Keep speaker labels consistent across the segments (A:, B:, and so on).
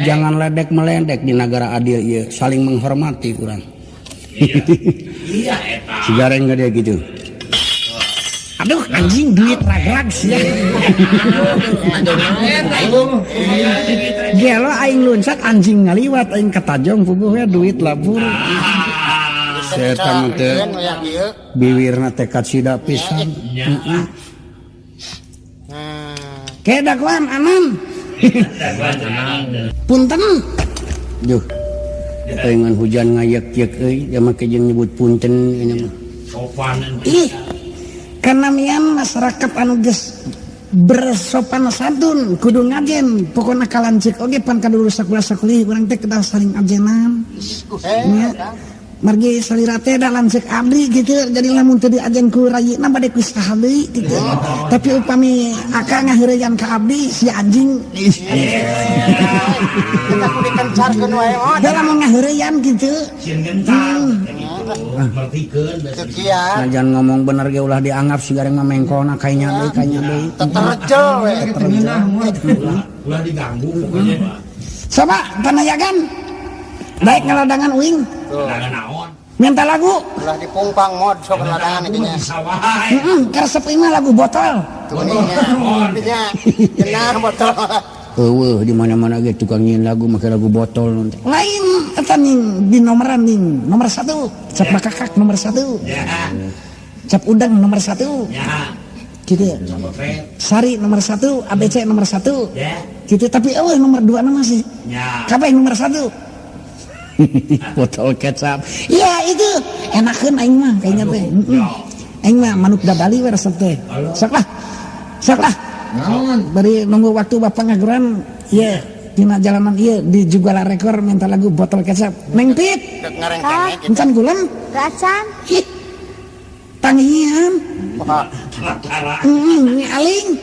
A: Jangan ledek meledek di negara adil ya, saling menghormati kurang. Iya eta. Sigareng gak dia gitu. Aduh anjing duit ragrag sih. Gelo aing luncat anjing ngaliwat aing ketajong puguh duit labur. Saya tamu teh bibirna tekad sida pisan. Kedakwaan aman. Punten. Duh. Pengen hujan ngayak-yak euy, da make jeung nyebut punten ini mah. Sopan. Ih. Karena mian masyarakat anu geus bersopan santun kudu ngajen pokokna kalancik oge pan kadulur sakulah-sakulih urang teh kedah saling ajenan. Nya margi salira teh da lancik abdi gitu jadi lamun teu diajen ku rayina bade ku saha deui gitu. Tapi upami aka ngaheureyan ka abdi si anjing. Kita kudu dikencarkeun wae mah. Da lamun ngaheureyan gitu. Sieun gencar. Najan ngomong bener ge ulah dianggap sigareng mah mengkona kaynya deui teterjel we ulah diganggu pokoknya coba panayagan daek ngaladangan uing ngaladangan naon minta lagu ulah dipungpang mod sok ngaladangan ieu nya karesep ieu mah lagu botol nya cenah botol eueuh di mana-mana ge tukang nyiin lagu make lagu botol lain eta ning di nomoran ning nomor 1 cap makakak nomor 1 cap udang nomor 1 gitu sari nomor 1 ABC nomor 1 gitu tapi eueuh nomor 2 na masih kabeh nomor 1 botol kecap iya itu enakeun aing mah kayaknya teh aing mah manuk da Bali we resep teh sok lah bari nunggu waktu bapak ngaguran iya dina jalanan iya di Jugala Rekor minta lagu botol kecap Neng Pit encan gulam racan tangian Nyi Aling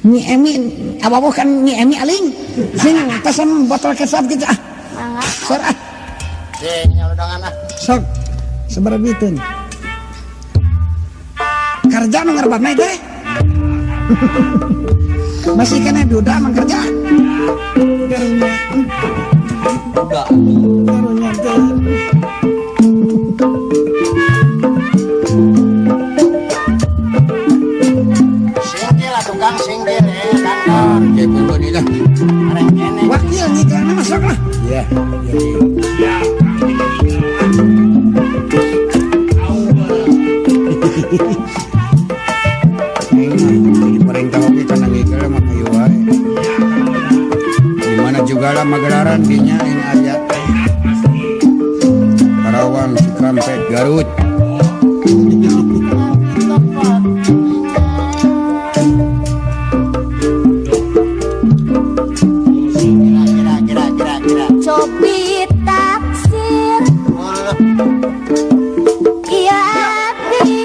A: Nyi Emi apa bukan Nyi Emi Aling sing pesan botol kecap gitu sok sok seberabiteun kerja nu ngarebana teh masih kena duda mang kerja karunya teh sing lah tukang sing dene kantor ge pun deui dah areng kene wakil ngikrana masuk lah iya ya pemerintah oke kana ngikil mah ayo wae. Di mana juga lah magelaran dinya ini aya. Karawang, Cikampek, Garut.
B: Cobi taksir. Iya abdi.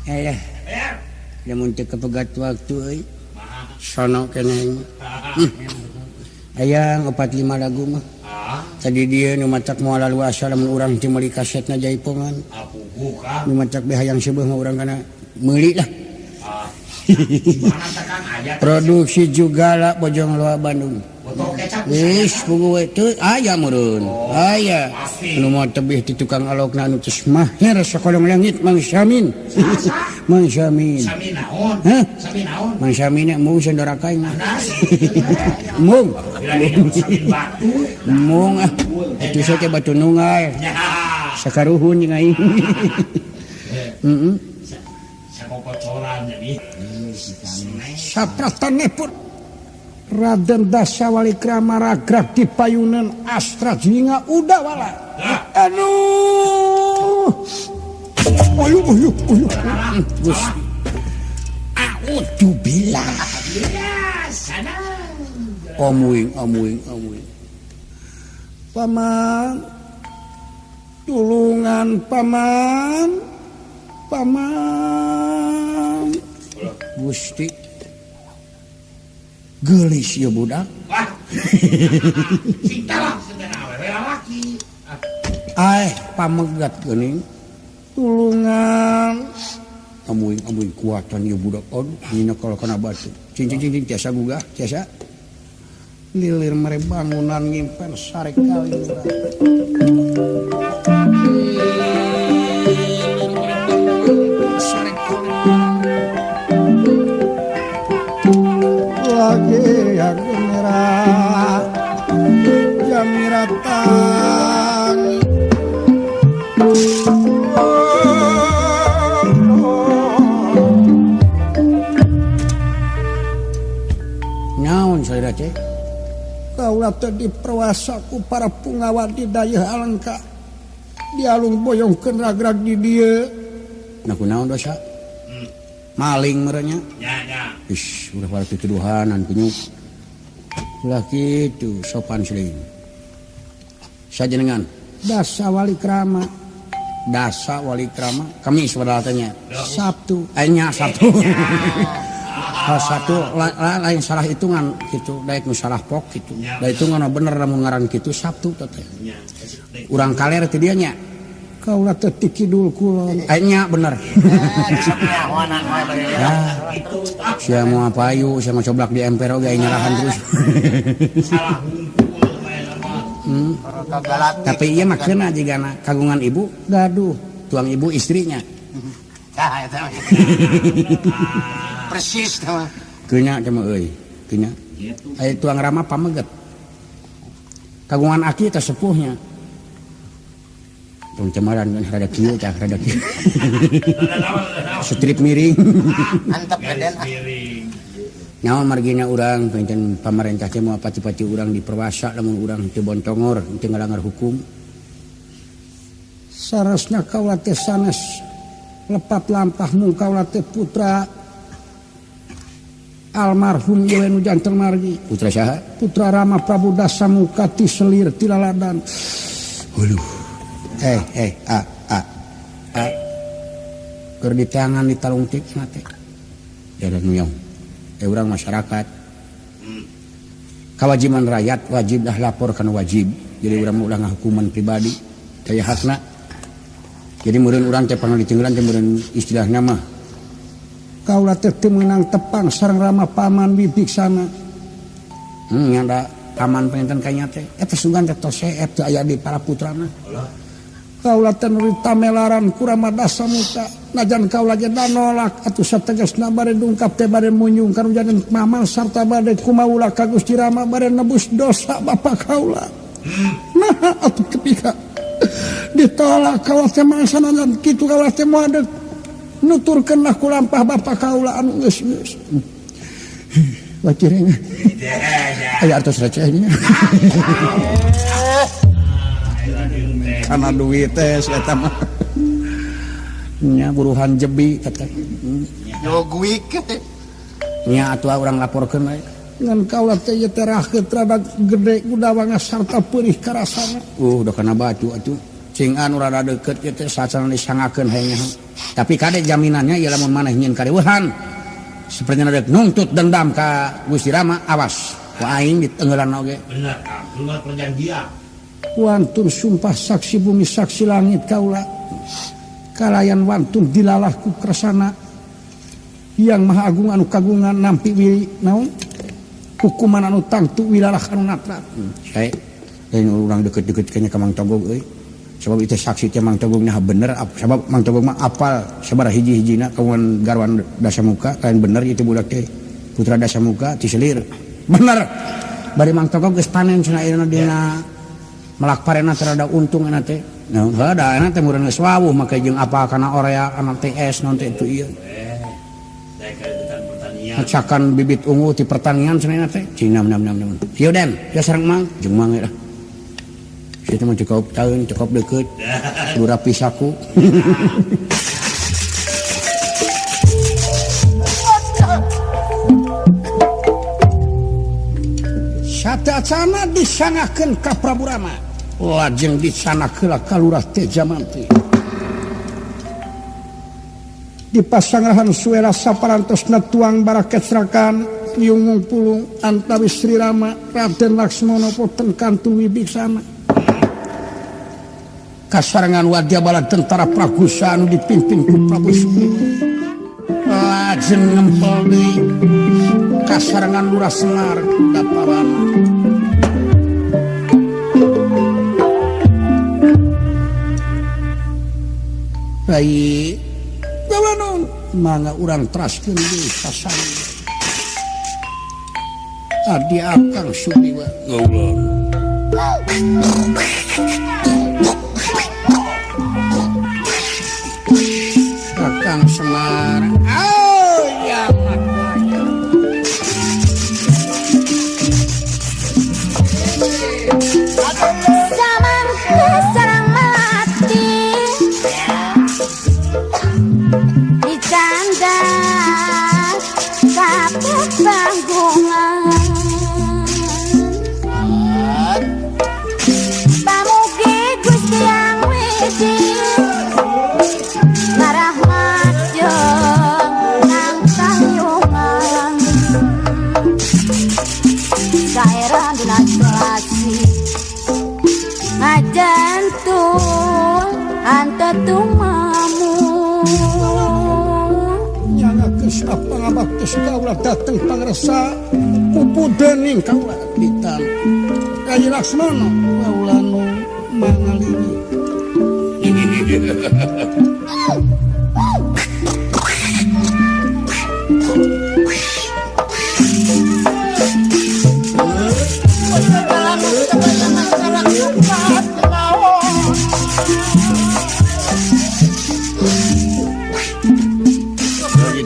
A: Ya. Lamun teu kepegat waktu euy. Sono keneh. Aya 45 lagu mah. Tadi dia nu macak moal luasa lamun urang teu meuli kasetna jaipongan. Nu macak behayang seubeuh mah urang kana meuli lah. Produksi juga lah Bojong Loa Bandung. Wis pugu teu aya meureun. Aya. Nu mau tebih ti tukang alokna anu tos maher sakolong langit Mang Samin. Mang Samin. Samin naon? Hah? Samin naon? Mang Samin mung sandorakaing. Mung. Samin batu. Mung ah. Itu teh batu nunggal. Sakaruhun jeung aing. Heeh. Sakocoran jadi. Sapratanepun Raden Dasawalikrama ragrag di payunan Astra Jinga Udawala. Aduh. Uyuh. Gus. Auzubillah. Omuing. Paman. Tulungan paman. Gusti. Gelis ya budak. Sing talak sebenarnya laki. Pamegat geuning. Tulungan. Amuing kuatan ya budak on. Dina kalau kena batu. Cing tiasa gugah, tiasa. Lilir mere bangunan ngimpen sarek kali. Sarek kali. Lagi yang merah Jamiratan nyaon salira cek kaula teh diperwasa ku para pungawa di dayeuh Alengka dialung boyongkeun ragrag di dieu nah kunaon dosa maling merenya ya ish udah pada tuduhanan kunyuk ulah kitu sopan seuing sajenengan Dasawalikrama kami saudara tanya Sabtu Sabtu Sabtu lain salah hitungan gitu daek nu salah pok gitu da hitungan bener lamun ngaran kitu Sabtu teh urang kaler teh dieu nya kaula teh ti kidul kulon nya bener sia mau payu sia mau coblak di emper oge nyalahan terus tapi ieu mah keuna jigana kagungan ibu gaduh tuang ibu istrinya persis tah keuna teh mah euy keuna aya tuang rama pameget kagungan aki teh sepuhnya tong cemaran kan rada kieu. Strip miring. Antep geden. Nyaon margina urang pancen pamarentah teh moal pati-pati urang diperwasa lamun urang teu bontongor teu ngalanggar hukum. Sarasna kaula teh sanes lepat lampah mung kaula teh putra almarhum Yewenu Janten Margi. Putra saha? Putra Rama Prabu Dasamuka ti Selir ti Laladan. Waduh. Keur di tangan di talung tikna teh. Daerah nuyong. Urang masyarakat. Kewajiban rakyat wajib dah lapor kana wajib. Jadi urang ulah ngahukuman pribadi daya hakna. Jadi meureun urang teh panggal dicenggelan teh meureun istilahna mah kaula teh teu meunang tepang sareng Rama paman wibiksana. Nyanda paman penten kanya teh eta sugan teh tos seep teu aya di para putrana. Kaula teh nu tamelaran ku Rama Dasamuka najan kaula ge nolak atuh sategasna bade dungkap teh bade munjung karujanan mamal sarta bade kumaula ka Gusti Rama bade nebus dosa bapa kaula. Nah atuh ketika ditolak kaula teh mangsana dan kitu kaula teh moal nuturkeunlah ku lampah bapa kaula anu geus. Wacireng. Aya artos recehnya. Karena duit teh eta mah nya buruhan jebi kata yoguik nya atuh urang laporkeun we ngan kaula teh ieu teh rakeut rada gede kudawangan sarta peurih karasana udah kana batu atuh sing anu rada deukeut kieu teh sacan disangakeun hayangnya. Tapi kade jaminannya ieu lamun maneh nyeun kareueuhan seperti rek nuntut dendam ka Gusti Rama awas ku aing ditenggelan oge.
C: Benar, keluar perjanjian.
A: Wantun sumpah saksi bumi saksi langit kaula kalayan wantun dilalah ku kresana yang maha agung anu kagungan nampi naon hukuman anu tangtu wilalah anu natrat. Sae lain urang deket-deket kayaknya ka Mang Togog euy. Sebab itu saksi teh Mang Togogna bener sebab Mang Togog mah apal sabaraha hiji-hijina kawan garwan Dasamuka lain bener itu budak teh putra Dasamuka ti selir. Bener. Bari Mang Togog geus panen cenah ayeuna dina melak parena terada untung anak teh. Nah, ada anak teh meureun geus wawuh make jeung apa kana orea anak TS non teh itu ieu.
C: Saya kerebutan pertanian.
A: Acakan bibit ungu ti pertanian cenah teh. Cina nam. Ieu Den, ya sareng Mang, jeung Mang lah. Situ mah cukup taeun, cukup deukeut. Kudu rapi saku. Satacana disangakeun ka Prabu Rama. Lajeng disanakeula ka Lurah Tejamanti. Dipasangarahan suera saparantosna tuang barakecrakan nyungung pulung antawis Sri Rama Raden Laksmana boten kantun wibiksana. Kasarangan wadya bala tentara Pragusa anu dipimpin ku Prabu Sugriwa. Lajeng ngempel deui kasarangan Lurah Semar Daparana. Baik, bagaimana mangga urang teraskeun deui sasan. Adi Akang Sugriwa. Kakang Semar. Oh ya makanya.
B: Zaman sarang mati dicanda kabeh panggungan pamugi Gusti Yang Widi narahmat jeung nang kayungan saeran dina selasi ngajantung antetung mamu
A: Nyana geus pangabaktos kaula dateng pangresa pupu dening kaula ditan Rai Laksmana kaula nu mangalini.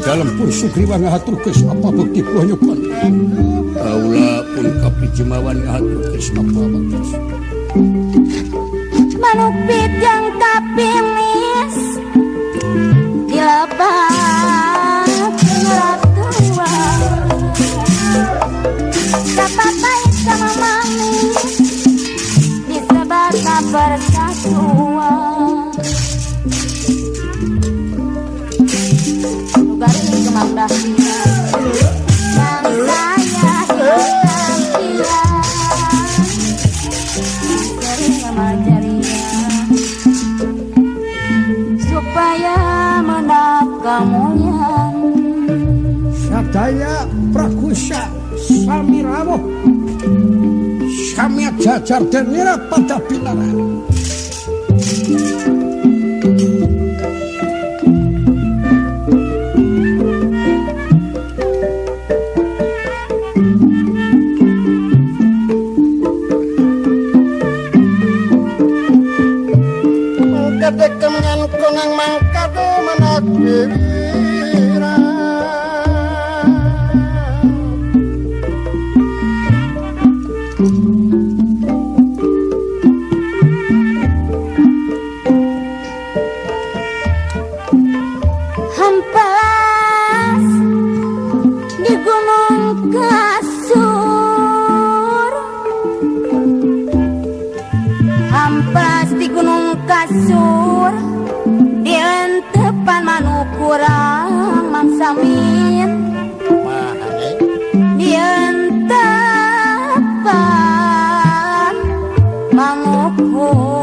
A: Dalam pun Sugriwa ngahaturkeun apa bekti kuanyukan. Kaula pun kapijemawan ngahaturkeun apa bekti.
B: manupit yang kapinis dilebat ngeratua kapapay sama manis disebat persatuan garing kemang dahlia yang saya hilang sering mengajaria supaya menap kemuliaan
A: sadaya prakusa sami rawuh sami jajar denira pada pinaran.
D: Kemenyan kunang mangkado menak bibira
B: hampas di gunung kasur hampas di gunung kasur basur dientepan manukurang mangsamin dientepan manukurang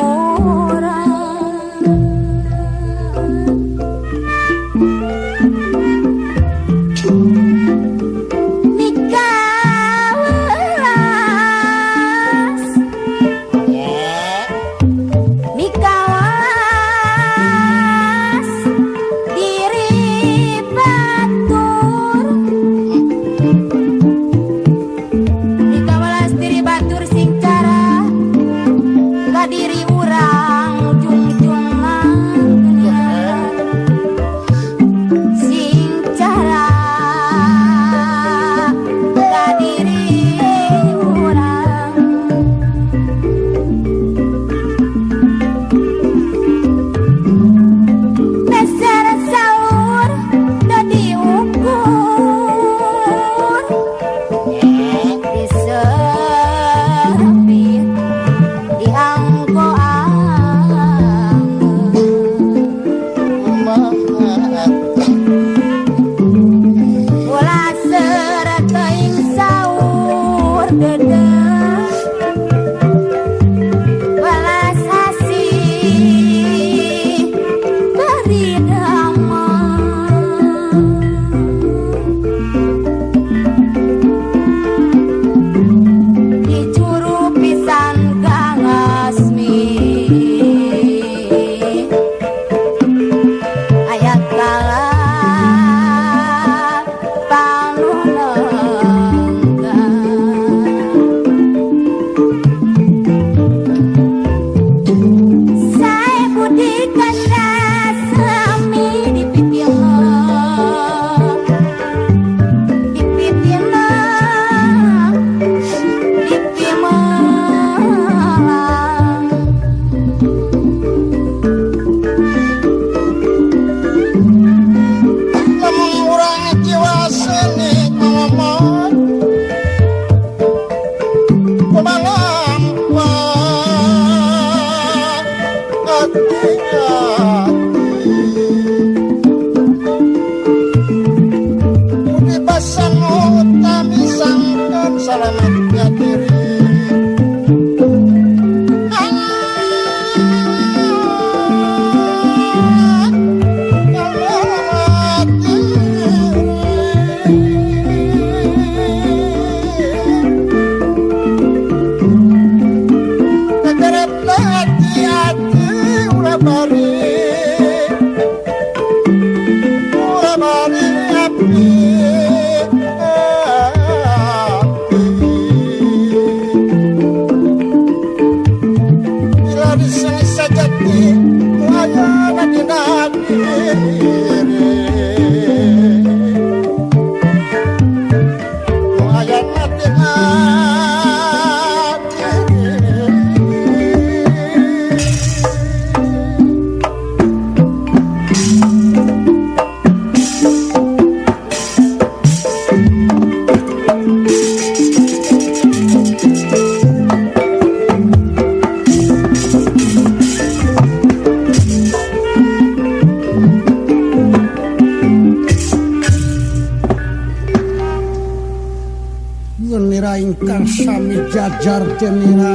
A: ingkang sami jajar denira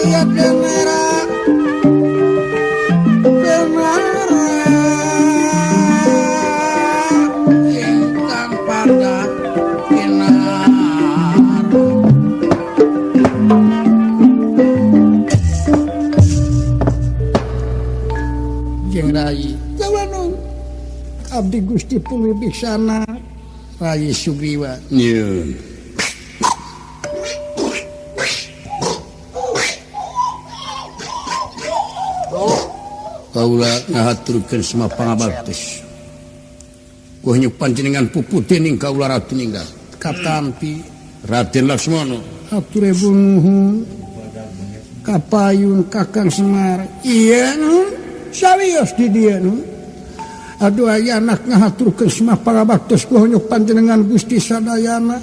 A: ya denira ingkang pada kinar jeung rai kawanung abdi Gusti Pungbiksana Rai Sugriwa.
C: Nyun.
A: Kaula ngahaturkeun semua pangabaktis. Kuh nyuk panjenengan puputin ing kaula ratu ninggal. Katampi Raden Laksmana. Aturebo nuhun. Kapayun Kakang Semar. Iya nu. Sawios di dieu nu. Aduh aya anak ngahaturkeun semua pangabaktis kuh nyuk panjenengan Gusti sadayana.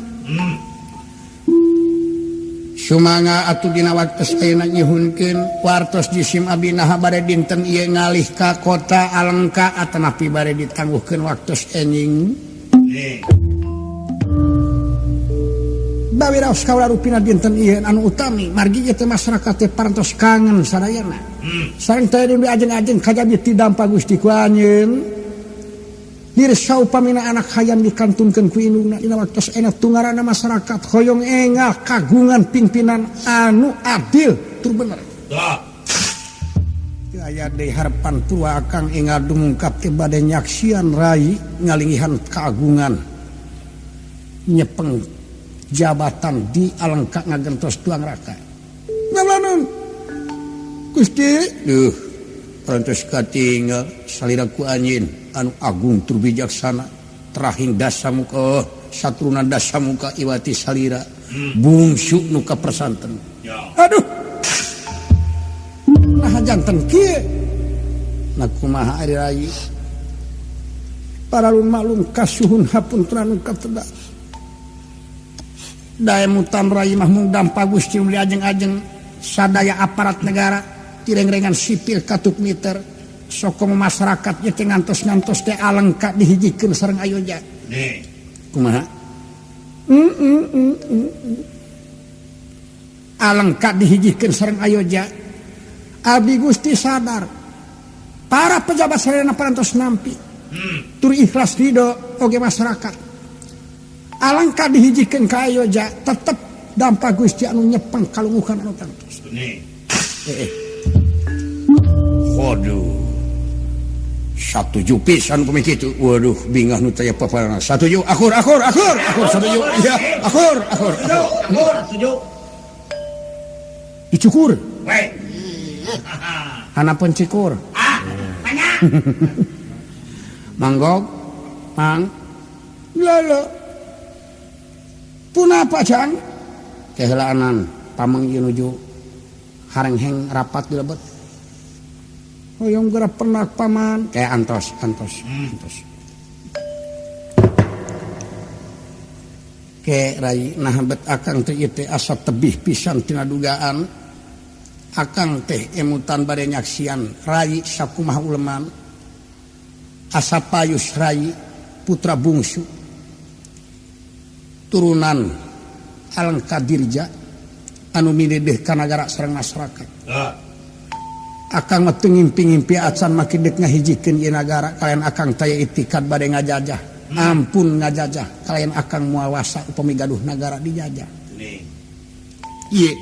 A: Sumanga atuh dina waktos ayeuna nyuhunkeun wartos jisim abdi naha bade dinten ieu ngalih ka kota Alengka atanapi bade ditangguhkeun waktos enjing. Bawi raos kaula rupina dinten ieu anu utami margi ieu teh masyarakat teh parantos kangen sadayana. Sareng teh di ajeng-ajeng kajabi ti dampa Gusti ku anjeun. Dirsa upamina anak hayam dikantunkeun ku indungna dina waktos enak tungarana masyarakat hoyong engah kagungan pimpinan anu adil tur bener. Aya deui harapan tua akang engah dumungkap teh bade nyaksian rai ngalingihan keagungan nyepeng jabatan di Alengka ngagentos tuang raka. Ngalanon Gusti, parantos katinggal salira ku anjeun anu agung tur bijaksana terahing dasamuka satruna dasamuka iwati salira bungsu nu kapersanten. Aduh nah janten kieu na kumaha ari rai paralun maklum kasuhun hapunten anu kateda daemutan rai mah mung dampa Gusti uli ajeng-ajeng sadaya aparat negara tireng-rengan sipil katut miter sokong masyarakat teh ngantos-ngantos teh Alengka dihijikeun sareng ayoja. Kumaha? Alengka dihijikeun sareng ayoja. Abdi Gusti sadar para pejabat sadayana parantos nampi. Tur ikhlas ridho oge masyarakat. Alengka dihijikeun ka ayoja tetep dampa Gusti anu nyepeng kalungguhan anu tantos. Waduh. Satuju pisan kumaha kitu. Waduh bingah nu teh paparana. Satuju akur satuju. Iya, akur. Satuju. Dicukur.
C: Baik.
A: Hanapeun cikur.
C: Banyak.
A: Manggog, mang. Lala. Punapa jang? Kehelaanan pamang ieu nuju harengheng rapat di lebet. Hoyong geura pernah paman kayak antos. Ke rai nah bet akang teh ieu teh asa tebih pisan tina dugaan. Akang teh emutan bade nyaksian rai sakumaha uleman. Asa payus rai putra bungsu. Turunan Alengka Dirja anu midedeh ka nagara sareng masyarakat. Akang mah teu ngimpi-ngimpi acan makin deuk ngahijikeun ieu nagara kalian akang taya itikad bade ngajajah. Ampun ngajajah kalian akang moal wasa upami gaduh nagara dijajah. Ieu.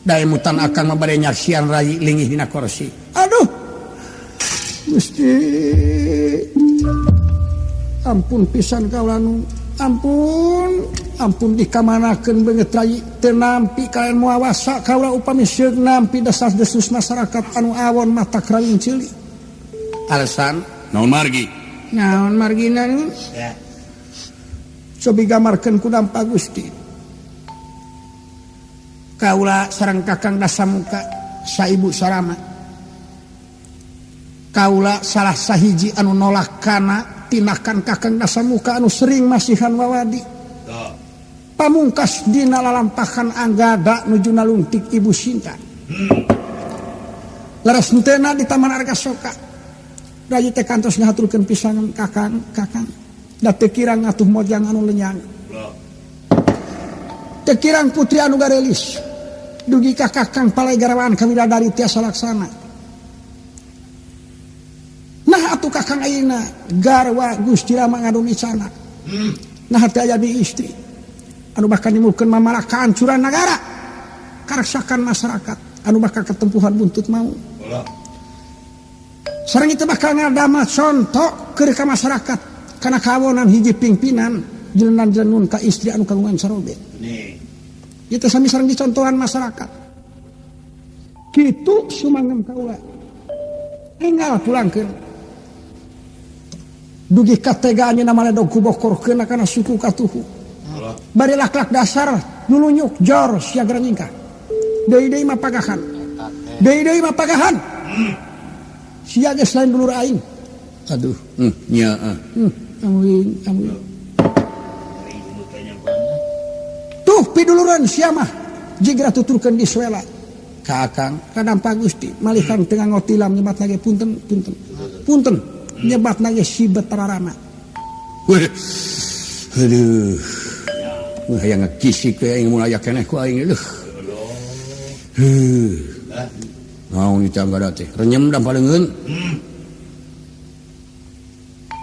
A: Daemutan akang mah bade nyaksian rai linggih dina kursi. Aduh. Gusti. Ampun pisan kaula nu. Ampun dikamanakeun beungeut rai teu nampi kalian moal wasa kaula upami sieun nampi desas-desus masyarakat anu awon mata kraling cilik. Alasan naon margi? Naon margina nu? Ya. Cobi gamarkeun ku dampa Gusti. Kaula sareng Kakang Dasamuka saibu sarama. Kaula salah sahiji anu nolak kana tinakan Kakang Dasamuka anu sering masihan wawadi. Pamungkas dina lalampahan Anggada nuju naluntik Ibu Sinta. Leres hentena di Taman Argasoka. Rayi teh kantos ngaturkeun pisan Kakang. Da teu kirang atuh mojang anu lenyang. Teu kirang putri anu garelis. Dugi ka Kakang Palegarawan Kawidadari tiasa laksana. Nah atuh Kakang ayeuna garwa Gusti Rama ngadumi canak. Nah teh aya di istri anu bakal nimulkeun mamara kahancuran nagara karaksakan masyarakat anu bakal ketempuhan buntut mau. Sareng itu bakal ngadama contoh keur ka masyarakat kana kawonan hiji pimpinan jelenan-jelenun ka istri anu kagungan sarobe. Ieu teh sami sareng dicontohan masyarakat. Kitu sumangem kaula. Enggal pulangkeun. Dugi kategaannya namanya dog kubokorkeun kana suku katuhu. Bari lak-lak dasar nulunyuk jor siagra nyingkah. Deui mah pagahan. Deui mah pagahan. Sia geus lain dulur aing. Aduh, nya amuin. Tuh piduluran sia mah jigra tuturkeun di suela kakang kadampa Gusti malih kang tengah ngotilam nyebat lagi punten nyebat lagi si betararana weh aduh hayang ngekisik ke aing mulai keneh ku aing leuh naon ieu tangga teh renyem dan paleungeun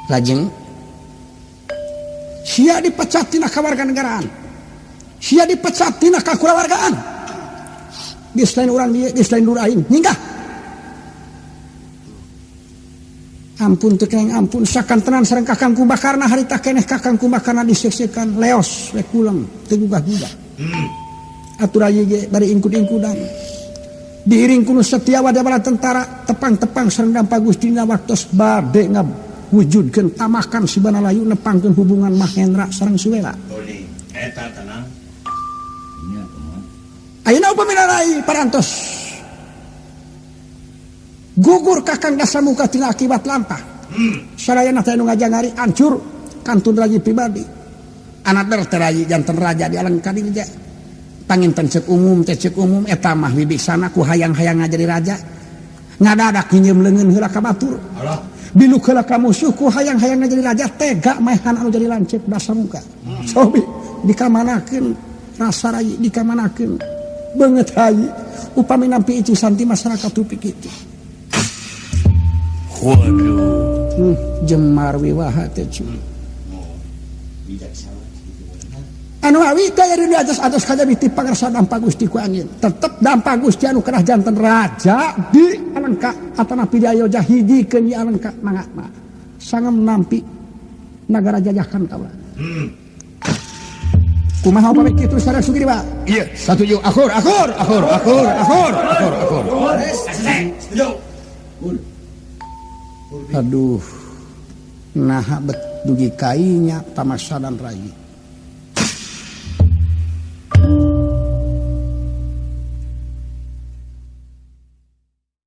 A: lajeng sia dipecat tina kawarganegaraan sia dipecat tina kakulawargaan geus lain urang dieu geus lain dur aing ninggah ampun teu keng ampun sakantenan sareng kakang kubakarna harita keneh kakang kubakarna diseksekan leos we kulem teu gugah-gugah atur ayeuna ge bari ingkud-ingkudan diiring kuno Setiawada bala tentara tepang-tepang sareng dampa Gustina waktos bade ngawujudkeun tamakan si Banalayu nepangkeun hubungan Mahendra sareng Suwela.
C: Eta tenang.
A: Ayeuna upami rai parantos gugur kakang Dasamuka tina akibat lampah. Sadayana teh nu ngajangari hancur kantun raji pribadi. Anader teh raji janten raja di alang kadilja. Panginten cek umum eta mah wibiksana ku hayang-hayang jadi raja ngadadak nyieum leungeun heula ka batur biluk heula ka musuh ku hayang-hayang jadi raja tega maehan anu jadi lancip Dasamuka sobi dikamanakeun rasa rai dikamanakeun beungeut hayi upami nampi itu santi masyarakat tupik kitu waduh jemar wiwaha teh cuy anu awi kaya di atas kaja biti pangarsa dampa Gusti ku angin tetep dampa Gusti anu kenah janten raja di alengka atana pidayoja hijikeun di alengka mangga sangem nampi nagara jajahan kaula kumaha upami kitu sareng sugiri Pak ieu satuju akur aduh nah bet dugi kainya tamassadan rai